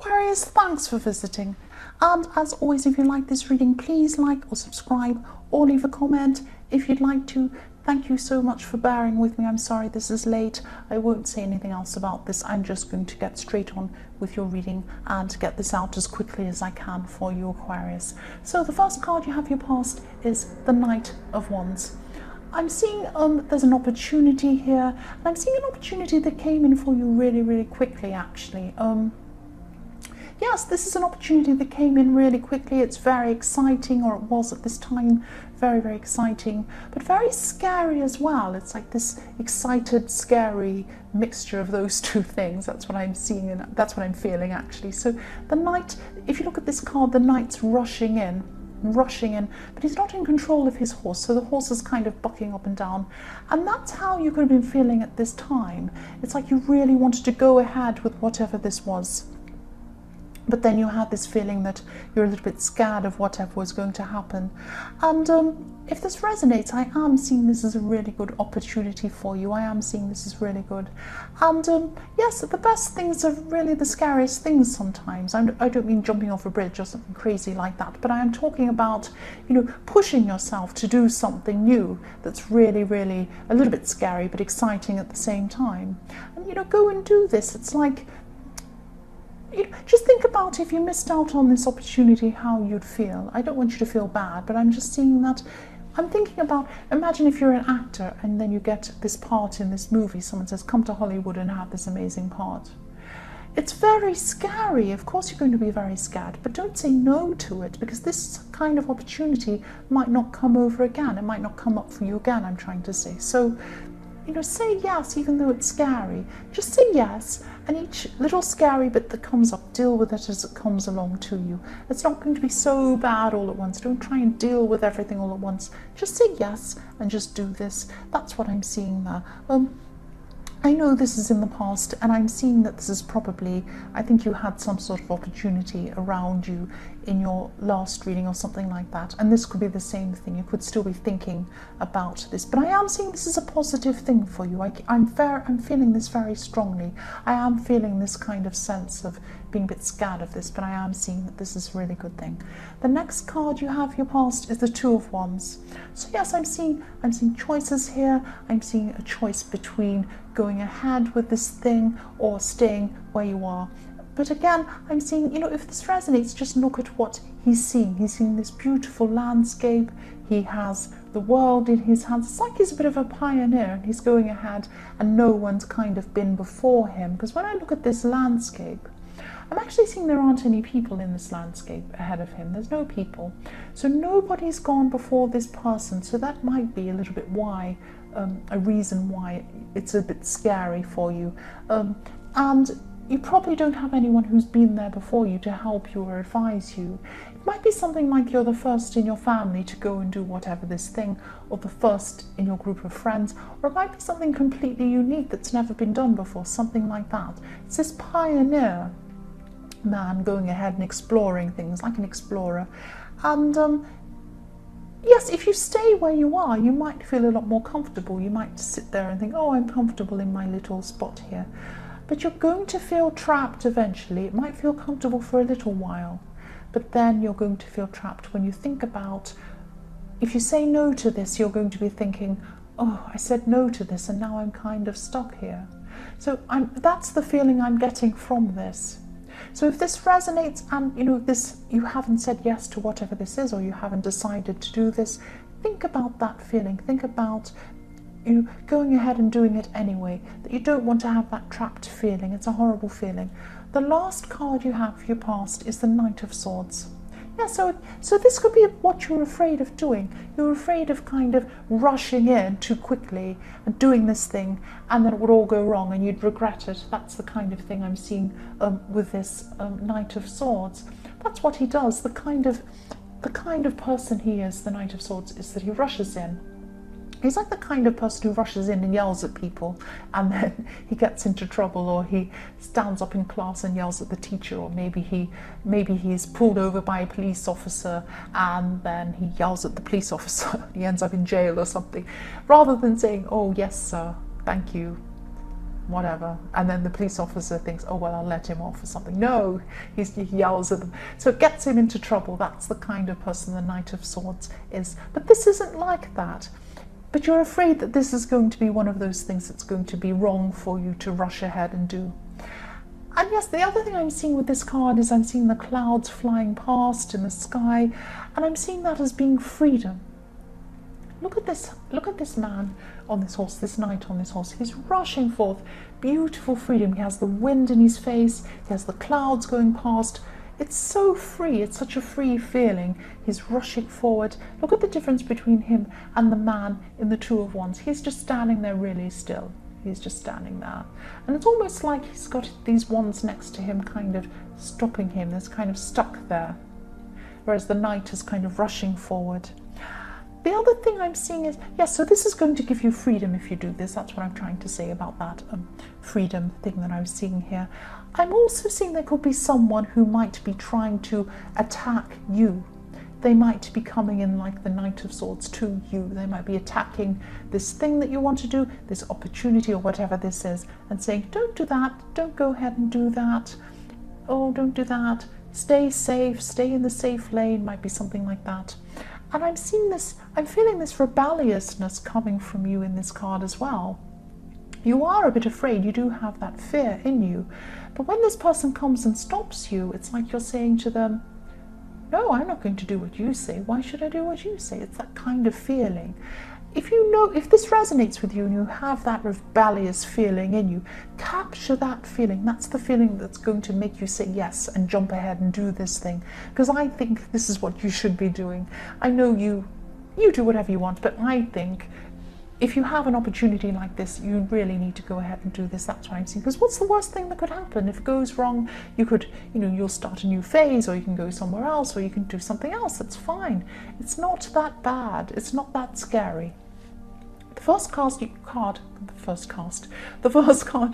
Aquarius, thanks for visiting. And as always, if you like this reading, please like or subscribe or leave a comment if you'd like to. Thank you so much for bearing with me. I'm sorry this is late. I won't say anything else about this. I'm just going to get straight on with your reading and get this out as quickly as I can for you, Aquarius. So the first card you have your past is the Knight of Wands. I'm seeing there's an opportunity here, and I'm seeing an opportunity that came in for you really quickly, actually. Yes, this is an opportunity that came in really quickly. It's very exciting, or it was at this time, very exciting, but very scary as well. It's like this excited, scary mixture of those two things. That's what I'm seeing, and that's what I'm feeling, actually. So the Knight, if you look at this card, the Knight's rushing in, but he's not in control of his horse, so the horse is kind of bucking up and down, and that's how you could have been feeling at this time. It's like you really wanted to go ahead with whatever this was, but then you had this feeling that you're a little bit scared of whatever was going to happen. And if this resonates, I am seeing this as a really good opportunity for you. I am seeing this as really good. And yes, the best things are really the scariest things sometimes. I don't mean jumping off a bridge or something crazy like that, but I am talking about, you know, pushing yourself to do something new that's really a little bit scary but exciting at the same time. And, you know, go and do this. It's like, just think about if you missed out on this opportunity, how you'd feel. I don't want you to feel bad, but I'm just seeing that. I'm thinking about, imagine if you're an actor and then you get this part in this movie. Someone says, come to Hollywood and have this amazing part. It's very scary. Of course you're going to be very scared, but don't say no to it, because this kind of opportunity might not come over again. It might not come up for you again, I'm trying to say. So, you know, say yes, even though it's scary. Just say yes, and each little scary bit that comes up, deal with it as it comes along to you. It's not going to be so bad all at once. Don't try and deal with everything all at once. Just say yes and just do this. That's what I'm seeing there. I know this is in the past, and I'm seeing that this is probably, I think you had some sort of opportunity around you in your last reading or something like that, and this could be the same thing. You could still be thinking about this, but I am seeing this is a positive thing for you. I'm feeling this very strongly. I am feeling this kind of sense of being a bit scared of this, but I am seeing that this is a really good thing. The next card you have your past is the Two of Wands. So yes, I'm seeing choices here. I'm seeing a choice between going ahead with this thing or staying where you are. But again, I'm seeing, you know, if this resonates, just look at what he's seeing. He's seeing this beautiful landscape. He has the world in his hands. It's like he's a bit of a pioneer, and he's going ahead and no one's kind of been before him. Because when I look at this landscape, I'm actually seeing there aren't any people in this landscape ahead of him. There's no people. So nobody's gone before this person. So that might be a little bit why, a reason why it's a bit scary for you. And you probably don't have anyone who's been there before you to help you or advise you. It might be something like you're the first in your family to go and do whatever this thing, or the first in your group of friends, or it might be something completely unique that's never been done before, something like that. It's this pioneer man going ahead and exploring things, like an explorer. And yes, if you stay where you are, you might feel a lot more comfortable. You might sit there and think, oh, I'm comfortable in my little spot here. But you're going to feel trapped eventually. It might feel comfortable for a little while, but then you're going to feel trapped when you think about, if you say no to this, you're going to be thinking, oh, I said no to this and now I'm kind of stuck here. So that's the feeling I'm getting from this. So if this resonates, and you know, you haven't said yes to whatever this is, or you haven't decided to do this, think about that feeling. Think about, you know, going ahead and doing it anyway, that you don't want to have that trapped feeling. It's a horrible feeling. The last card you have for your past is the Knight of Swords. Yeah, so this could be what you're afraid of doing. You're afraid of kind of rushing in too quickly and doing this thing, and then it would all go wrong and you'd regret it. That's the kind of thing I'm seeing with this Knight of Swords. That's what he does. The kind of person he is, the Knight of Swords, is that he rushes in. He's like the kind of person who rushes in and yells at people, and then he gets into trouble, or he stands up in class and yells at the teacher, or maybe he's pulled over by a police officer and then he yells at the police officer. He ends up in jail or something, rather than saying, oh yes sir, thank you, whatever. And then the police officer thinks, oh, well, I'll let him off or something. No, he yells at them. So it gets him into trouble. That's the kind of person the Knight of Swords is. But this isn't like that. But you're afraid that this is going to be one of those things that's going to be wrong for you to rush ahead and do. And yes, the other thing I'm seeing with this card is I'm seeing the clouds flying past in the sky, and I'm seeing that as being freedom. Look at this man on this horse, this knight on this horse. He's rushing forth, beautiful freedom. He has the wind in his face, he has the clouds going past. It's so free, it's such a free feeling. He's rushing forward. Look at the difference between him and the man in the Two of Wands. He's just standing there really still. He's just standing there. And it's almost like he's got these wands next to him kind of stopping him. There's kind of stuck there. Whereas the knight is kind of rushing forward. The other thing I'm seeing is, yes, so this is going to give you freedom if you do this. That's what I'm trying to say about that freedom thing that I'm seeing here. I'm also seeing there could be someone who might be trying to attack you. They might be coming in like the Knight of Swords to you. They might be attacking this thing that you want to do, this opportunity or whatever this is, and saying, don't do that, don't go ahead and do that. Oh, don't do that. Stay safe, stay in the safe lane, might be something like that. And I'm seeing this, I'm feeling this rebelliousness coming from you in this card as well. You are a bit afraid, you do have that fear in you. But when this person comes and stops you, it's like you're saying to them, no, I'm not going to do what you say. Why should I do what you say? It's that kind of feeling. If you know, if this resonates with you and you have that rebellious feeling in you, capture that feeling. That's the feeling that's going to make you say yes and jump ahead and do this thing. Because I think this is what you should be doing. I know you do whatever you want, but I think if you have an opportunity like this, you really need to go ahead and do this. That's what I'm seeing. Because what's the worst thing that could happen? If it goes wrong, you could, you'll start a new phase, or you can go somewhere else, or you can do something else. That's fine. It's not that bad. It's not that scary. The first card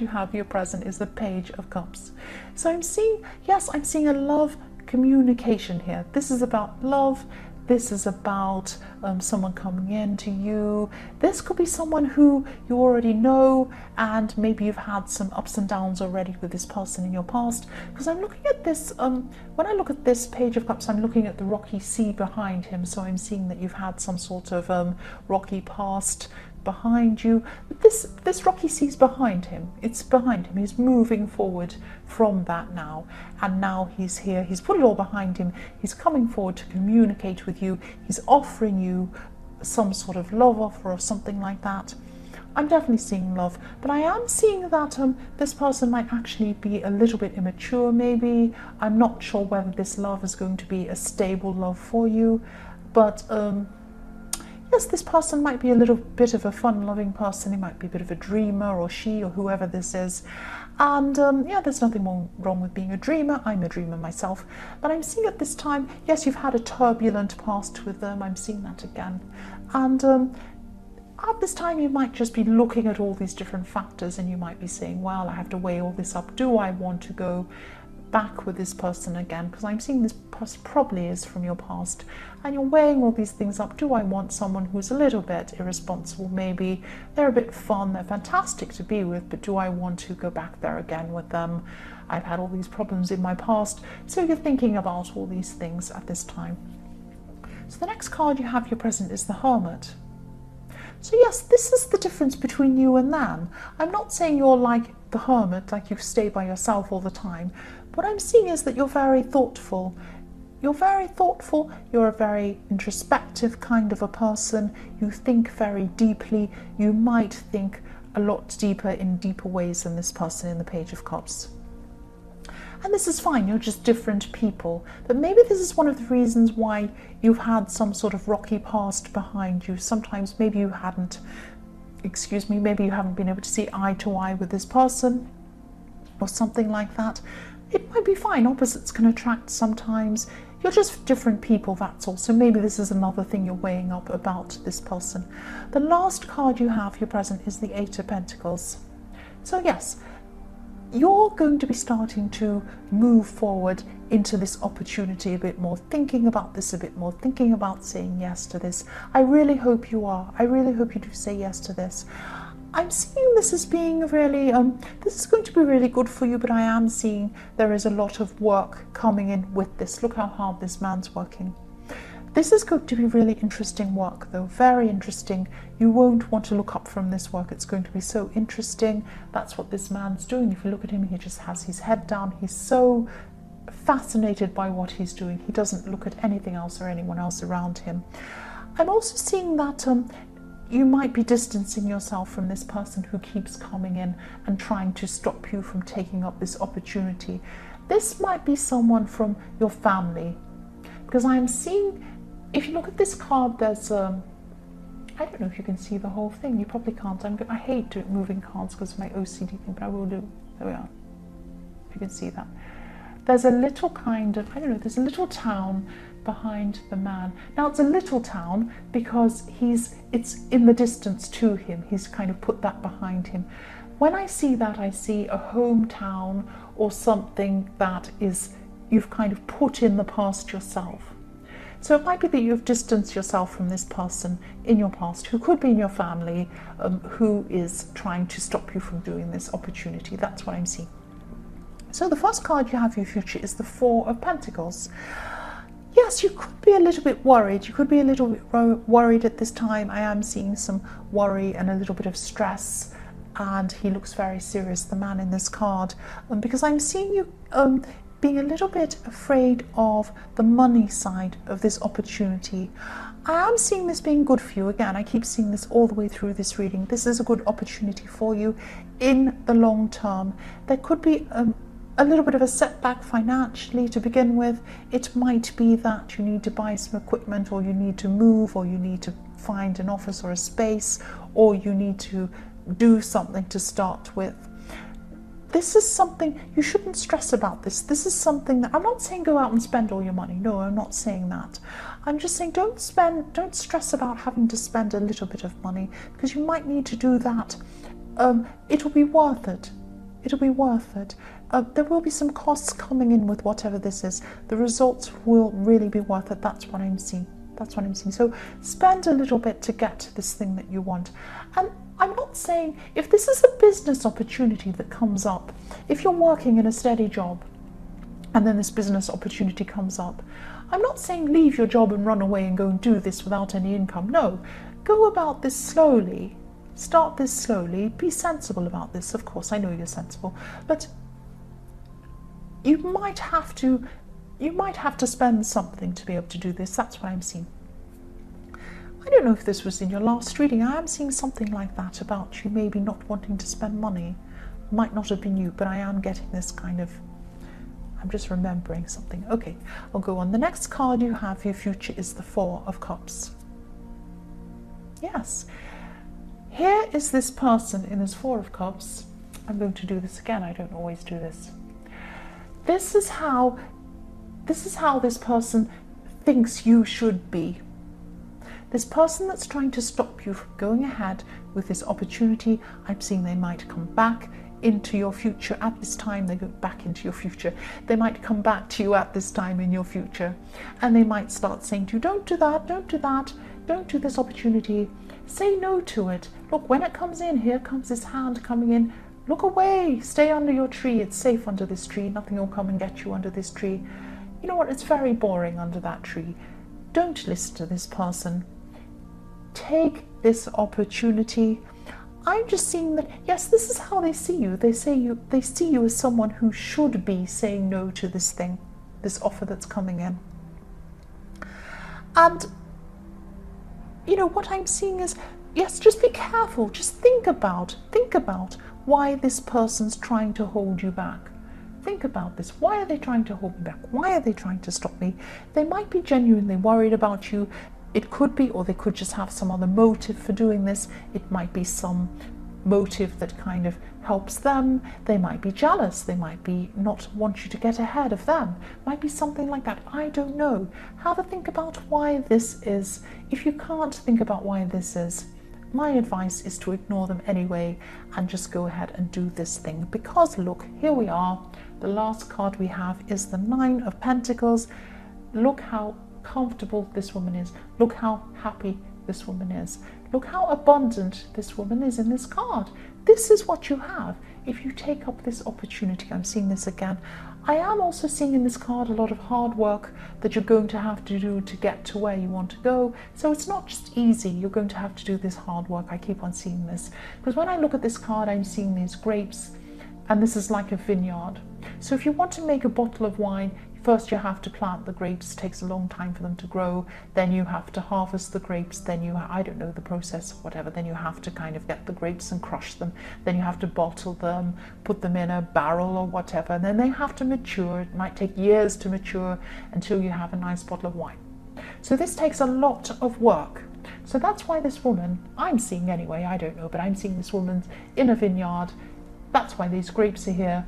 you have here present is the Page of Cups. So I'm seeing, yes, I'm seeing a love communication here. This is about love. This is about someone coming in to you. This could be someone who you already know, and maybe you've had some ups and downs already with this person in your past. Because I'm looking at this, when I look at this Page of Cups, I'm looking at the rocky sea behind him. So I'm seeing that you've had some sort of rocky past behind you. This rocky sea's behind him. It's behind him. He's moving forward from that now, and now he's here. He's put it all behind him. He's coming forward to communicate with you. He's offering you some sort of love offer or something like that. I'm definitely seeing love, but I am seeing that this person might actually be a little bit immature maybe. I'm not sure whether this love is going to be a stable love for you, but yes, this person might be a little bit of a fun-loving person. He might be a bit of a dreamer, or she, or whoever this is. And yeah, there's nothing wrong with being a dreamer. I'm a dreamer myself. But I'm seeing at this time, yes, you've had a turbulent past with them. I'm seeing that again. And at this time, you might just be looking at all these different factors, and you might be saying, well, I have to weigh all this up. Do I want to go back with this person again? Because I'm seeing this person probably is from your past, and you're weighing all these things up. Do I want someone who's a little bit irresponsible? Maybe they're a bit fun, they're fantastic to be with, but do I want to go back there again with them? I've had all these problems in my past. So you're thinking about all these things at this time. So the next card you have here present is the Hermit. So yes, this is the difference between you and them. I'm not saying you're like the Hermit, like you stay by yourself all the time. What I'm seeing is that you're very thoughtful. You're very thoughtful, you're a very introspective kind of a person. You think very deeply. You might think a lot deeper in deeper ways than this person in the Page of Cups. And this is fine, you're just different people. But maybe this is one of the reasons why you've had some sort of rocky past behind you. Sometimes maybe you haven't, maybe you haven't been able to see eye to eye with this person or something like that. It might be fine, opposites can attract sometimes. You're just different people, that's all. So maybe this is another thing you're weighing up about this person. The last card you have here present is the Eight of Pentacles. So yes, you're going to be starting to move forward into this opportunity a bit more, thinking about this a bit more, thinking about saying yes to this. I really hope you are. I really hope you do say yes to this. I'm seeing this as being really, this is going to be really good for you, but I am seeing there is a lot of work coming in with this. Look how hard this man's working. This is going to be really interesting work though, very interesting. You won't want to look up from this work. It's going to be so interesting. That's what this man's doing. If you look at him, he just has his head down. He's so fascinated by what he's doing. He doesn't look at anything else or anyone else around him. I'm also seeing that you might be distancing yourself from this person who keeps coming in and trying to stop you from taking up this opportunity. This might be someone from your family, because I'm seeing, if you look at this card, there's I don't know if you can see the whole thing. You probably can't. I hate moving cards because of my OCD thing, but I will do. There we are. If you can see that. There's a little kind of, I don't know, there's a little town behind the man. Now it's a little town because it's in the distance to him. He's kind of put that behind him. When I see that, I see a hometown or something that is, you've kind of put in the past yourself. So it might be that you've distanced yourself from this person in your past, who could be in your family, who is trying to stop you from doing this opportunity. That's what I'm seeing. So the first card you have for your future is the Four of Pentacles. Yes, you could be a little bit worried. You could be a little bit worried at this time. I am seeing some worry and a little bit of stress, and he looks very serious, the man in this card, because I'm seeing you being a little bit afraid of the money side of this opportunity. I am seeing this being good for you. Again, I keep seeing this all the way through this reading. This is a good opportunity for you in the long term. There could be a little bit of a setback financially to begin with. It might be that you need to buy some equipment, or you need to move, or you need to find an office or a space, or you need to do something to start with. This is something, you shouldn't stress about this. This is something that, I'm not saying go out and spend all your money. No, I'm not saying that. I'm just saying don't stress about having to spend a little bit of money, because you might need to do that. It'll be worth it. It'll be worth it. There will be some costs coming in with whatever this is. The results will really be worth it. That's what I'm seeing. That's what I'm seeing. So spend a little bit to get this thing that you want. And I'm not saying, if this is a business opportunity that comes up, if you're working in a steady job and then this business opportunity comes up, I'm not saying leave your job and run away and go and do this without any income. No, go about this slowly. Start this slowly. Be sensible about this. Of course, I know you're sensible, but you might have to spend something to be able to do this. That's what I'm seeing. I don't know if this was in your last reading. I am seeing something like that about you maybe not wanting to spend money. Might not have been you, but I am getting this kind of, I'm just remembering something. Okay, I'll go on. The next card you have for your future is the Four of Cups. Yes. Here is this person in this Four of Cups. I'm going to do this again. I don't always do this. This is how this person thinks you should be. This person that's trying to stop you from going ahead with this opportunity, I'm seeing they might come back into your future at this time. They go back into your future. They might come back to you at this time in your future, and they might start saying to you, don't do that, don't do that, don't do this opportunity. Say no to it. Look, when it comes in, here comes this hand coming in. Look away, stay under your tree. It's safe under this tree. Nothing will come and get you under this tree. You know what? It's very boring under that tree. Don't listen to this person. Take this opportunity. I'm just seeing that, yes, this is how they see you. They see you as someone who should be saying no to this thing, this offer that's coming in. And you know what I'm seeing is, yes, just be careful. Just think about why this person's trying to hold you back. Think about this. Why are they trying to hold me back? Why are they trying to stop me? They might be genuinely worried about you. It could be, or they could just have some other motive for doing this. It might be some motive that kind of helps them. They might be jealous. They might be not want you to get ahead of them. Might be something like that. I don't know. Have a think about why this is. If you can't think about why this is, my advice is to ignore them anyway and just go ahead and do this thing. Because look, here we are. The last card we have is the Nine of Pentacles. Look how comfortable this woman is. Look how happy this woman is. Look how abundant this woman is in this card. This is what you have if you take up this opportunity. I'm seeing this again. I am also seeing in this card a lot of hard work that you're going to have to do to get to where you want to go. So it's not just easy. You're going to have to do this hard work. I keep on seeing this because when I look at this card, I'm seeing these grapes, and this is like a vineyard. So if you want to make a bottle of wine, first you have to plant the grapes. It takes a long time for them to grow. Then you have to harvest the grapes. Then I don't know the process, whatever. Then you have to kind of get the grapes and crush them. Then you have to bottle them, put them in a barrel or whatever. And then they have to mature. It might take years to mature until you have a nice bottle of wine. So this takes a lot of work. So that's why this woman, I'm seeing anyway, I don't know, but I'm seeing this woman in a vineyard. That's why these grapes are here.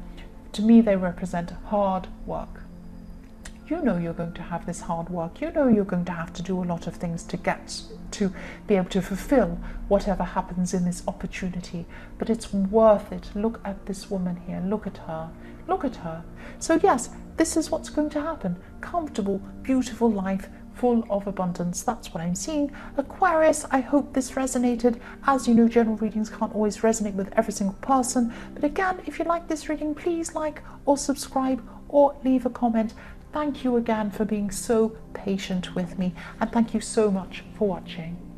To me, they represent hard work. You know you're going to have this hard work. You know you're going to have to do a lot of things to get to be able to fulfill whatever happens in this opportunity. But it's worth it. Look at this woman here. Look at her. Look at her. So yes, this is what's going to happen. Comfortable, beautiful life, full of abundance. That's what I'm seeing. Aquarius, I hope this resonated. As you know, general readings can't always resonate with every single person. But again, if you like this reading, please like or subscribe or leave a comment. Thank you again for being so patient with me, and thank you so much for watching.